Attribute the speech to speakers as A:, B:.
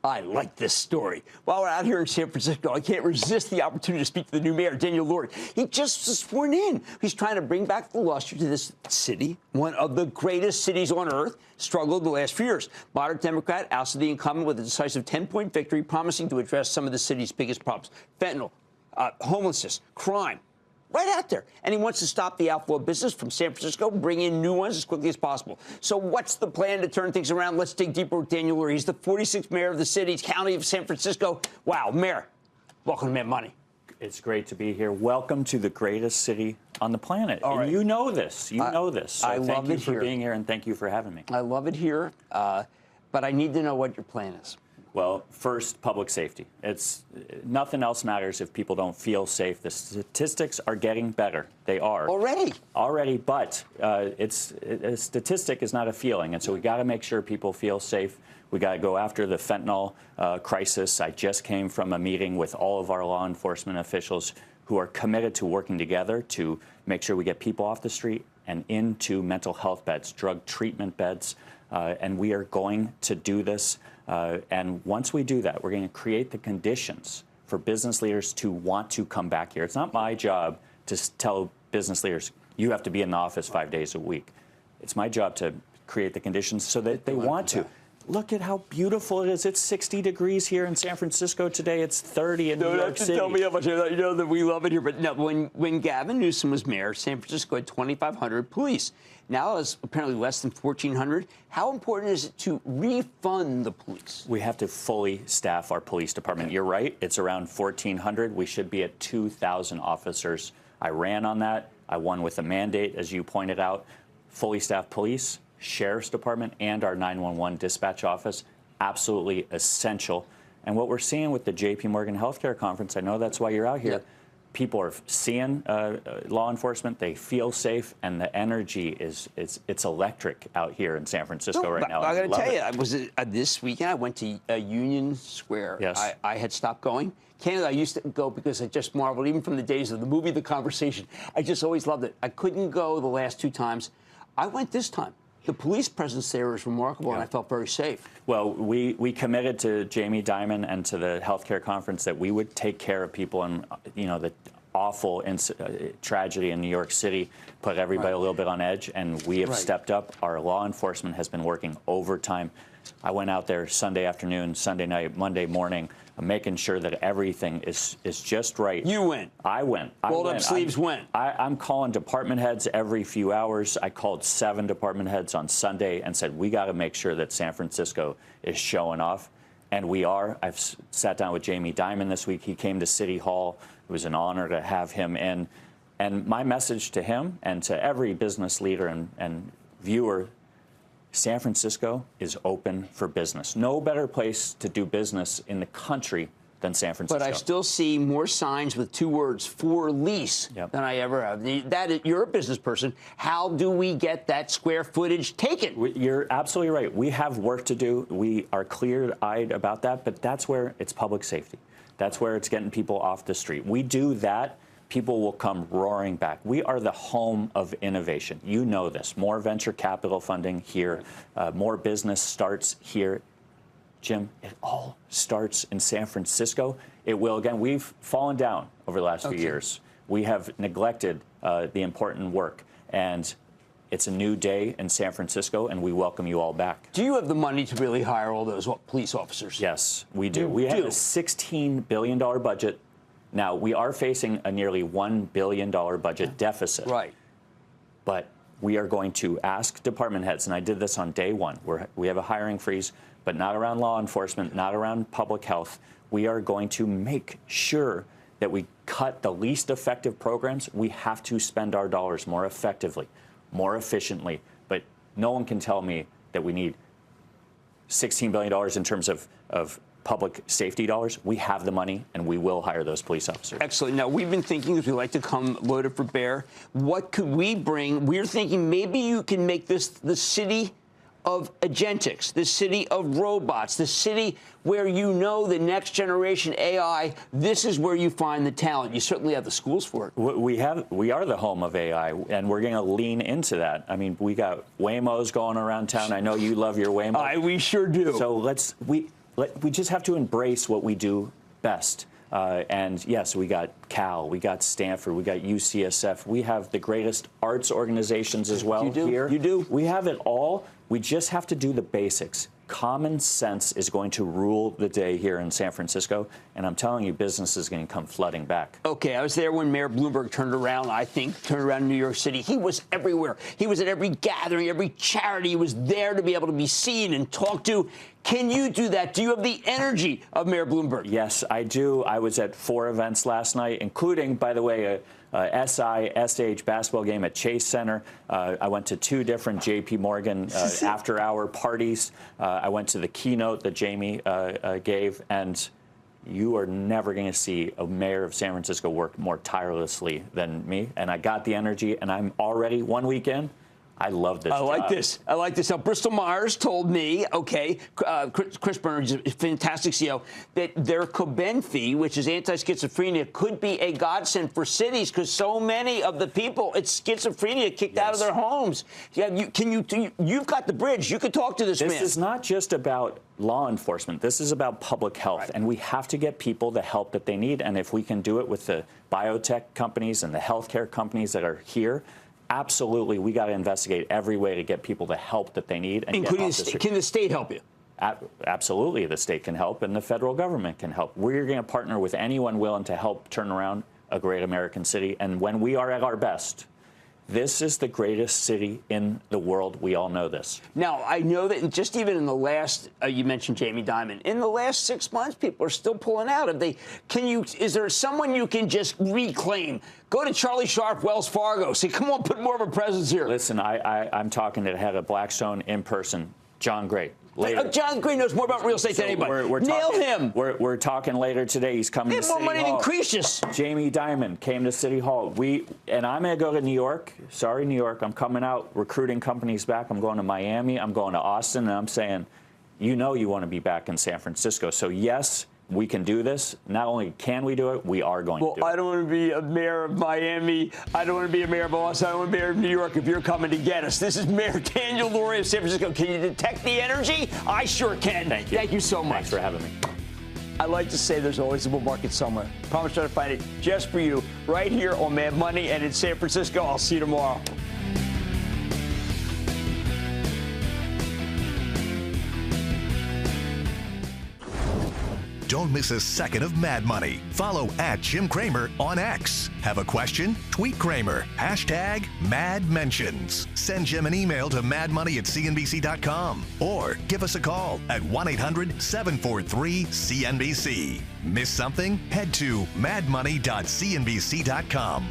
A: I like this story. While we're out here in San Francisco, I can't resist the opportunity to speak to the new mayor, Lurie. He just was sworn in. He's trying to bring back the luster to this city, one of the greatest cities on earth, struggled the last few years. Moderate Democrat ousted the incumbent with a decisive 10-point victory, promising to address some of the city's biggest problems: fentanyl, homelessness, crime. Right out there. And he wants to stop the outflow of business from San Francisco, bring in new ones as quickly as possible. So what's the plan to turn things around? Let's dig deeper with Lurie. He's the 46th mayor of the city, county of San Francisco. Wow, Mayor, welcome to Mad Money.
B: It's great to be here. Welcome to the greatest city on the planet.
A: All right.
B: And you know this. You know this. So
A: I love
B: thank you
A: it
B: for
A: here.
B: being here, and thank you for having me.
A: I love it here, but I need to know what your plan is.
B: Well, first, public safety. Nothing else matters if people don't feel safe. The statistics are getting better. They are. Already, but a statistic is not a feeling, and so we got to make sure people feel safe. We got to go after the fentanyl crisis. I just came from a meeting with all of our law enforcement officials who are committed to working together to make sure we get people off the street and into mental health beds, drug treatment beds, and we are going to do this. And once we do that, we're going to create the conditions for business leaders to want to come back here. It's not my job to tell business leaders, you have to be in the office 5 days a week. It's my job to create the conditions so that they want to. Look at how beautiful it is. It's 60 degrees here in San Francisco today. It's 30 in New York City.
A: Tell me how much you know that we love it here. But no, when Gavin Newsom was mayor, San Francisco had 2,500 police. Now it's apparently less than 1,400. How important is it to refund the police?
B: We have to fully staff our police department. You're right. It's around 1,400. We should be at 2,000 officers. I ran on that. I won with a mandate, as you pointed out. Fully staffed police, sheriff's department, and our 911 dispatch office, absolutely essential. And what we're seeing with the J.P. Morgan Healthcare Conference, I know that's why you're out here. Yep. People are seeing law enforcement. They feel safe, and the energy it's electric out here in San Francisco right now.
A: I got to tell you, I was this weekend. I went to Union Square.
B: Yes.
A: I had stopped going. Canada, I used to go because I just marveled, even from the days of the movie The Conversation. I just always loved it. I couldn't go the last two times. I went this time. The police presence there is remarkable, and I felt very safe.
B: Well, we committed to Jamie Dimon and to the healthcare conference that we would take care of people, and the awful tragedy in New York City put everybody a little bit on edge, and we have stepped up. Our law enforcement has been working overtime. I went out there Sunday afternoon, Sunday night, Monday morning, making sure that everything is just right.
A: You went.
B: I went.
A: Rolled up sleeves went.
B: I'm calling department heads every few hours. I called 7 department heads on Sunday and said, we got to make sure that San Francisco is showing off. And we are. I've sat down with Jamie Dimon this week. He came to City Hall. It was an honor to have him in. And my message to him and to every business leader and viewer, San Francisco is open for business. No better place to do business in the country than San Francisco.
A: But I still see more signs with 2 words, for lease, than I ever have. You're a business person. How do we get that square footage taken?
B: You're absolutely right. We have work to do. We are clear-eyed about that, but that's where it's public safety. That's where it's getting people off the street. We do that, people will come roaring back. We are the home of innovation. You know this. More venture capital funding here. More business starts here. Jim, it all starts in San Francisco. It will again. We've fallen down over the last few years. We have neglected the important work, and it's a new day in San Francisco, and we welcome you all back.
A: Do you have the money to really hire all those police officers?
B: Yes, we do. We have a $16 billion budget. Now, we are facing a nearly $1 billion budget deficit.
A: Right.
B: But we are going to ask department heads, and I did this on day one, we have a hiring freeze, but not around law enforcement, not around public health. We are going to make sure that we cut the least effective programs. We have to spend our dollars more effectively, more efficiently. But no one can tell me that we need $16 billion in terms of public safety dollars. We have the money, and we will hire those police officers.
A: Excellent. Now, we've been thinking, as we like to come loaded for bear, what could we bring? We're thinking maybe you can make this the city of agentics, the city of robots, the city where the next generation AI, this is where you find the talent. You certainly have the schools for it.
B: We are the home of AI, and we're going to lean into that. I mean, we got Waymos going around town. I know you love your Waymo.
A: We sure do.
B: So let's we just have to embrace what we do best. And yes, we got Cal, we got Stanford, we got UCSF. We have the greatest arts organizations as well here.
A: You do.
B: We have it all. We just have to do the basics. Common sense is going to rule the day here in San Francisco, and I'm telling you, business is going to come flooding back.
A: Okay, I was there when Mayor Bloomberg turned around New York City. He was everywhere. He was at every gathering, every charity. He was there to be able to be seen and talked to. Can you do that? Do you have the energy of Mayor Bloomberg?
B: Yes, I do. I was at 4 events last night, including, by the way, a SI-SH basketball game at Chase Center. I went to 2 different J.P. Morgan after-hour parties. I went to the keynote that Jamie gave, and you are never going to see a mayor of San Francisco work more tirelessly than me. And I got the energy, and I'm already 1 week in. I love this.
A: I like this. I like this. Now, Bristol Myers told me, Chris Bernard, a fantastic CEO, that their Coben fee, which is anti-schizophrenia, could be a godsend for cities because so many of the people, it's schizophrenia, kicked out of their homes. Yeah, you've got the bridge. You could talk to this man.
B: This is not just about law enforcement. This is about public health, and we have to get people the help that they need. And if we can do it with the biotech companies and the healthcare companies that are here, absolutely, we got to investigate every way to get people the help that they need. And
A: including can the state help you?
B: Absolutely, the state can help, and the federal government can help. We're going to partner with anyone willing to help turn around a great American city. And when we are at our best, this is the greatest city in the world. We all know this.
A: Now, I know that just even in the last, you mentioned Jamie Dimon, in the last 6 months, people are still pulling out. Is there someone you can just reclaim? Go to Charlie Sharp, Wells Fargo. Say, come on, put more of a presence here.
B: Listen, I'm talking to the head of Blackstone in person, John Gray.
A: John Gray knows more about real estate than anybody. Nail him.
B: We're talking later today. He's coming to City Hall.
A: More money than Cretius.
B: Jamie Dimon came to City Hall. And I'm going to go to New York. Sorry, New York. I'm coming out recruiting companies back. I'm going to Miami. I'm going to Austin. And I'm saying, you want to be back in San Francisco. So, yes, we can do this. Not only can we do it, we are going to do it.
A: Well, I don't want to be a mayor of Miami. I don't want to be a mayor of Austin. I don't want to be a mayor of New York if you're coming to get us. This is Mayor Daniel Lurie of San Francisco. Can you detect the energy? I sure can.
B: Thank you.
A: Thank you so much.
B: Thanks for having me.
A: I like to say there's always a bull market somewhere. Promise to find it just for you right here on Mad Money and in San Francisco. I'll see you tomorrow.
C: Don't miss a second of Mad Money. Follow @Jim Cramer on X. Have a question? Tweet Cramer. #MadMentions. Send Jim an email to madmoney@cnbc.com or give us a call at 1-800-743-CNBC. Miss something? Head to madmoney.cnbc.com.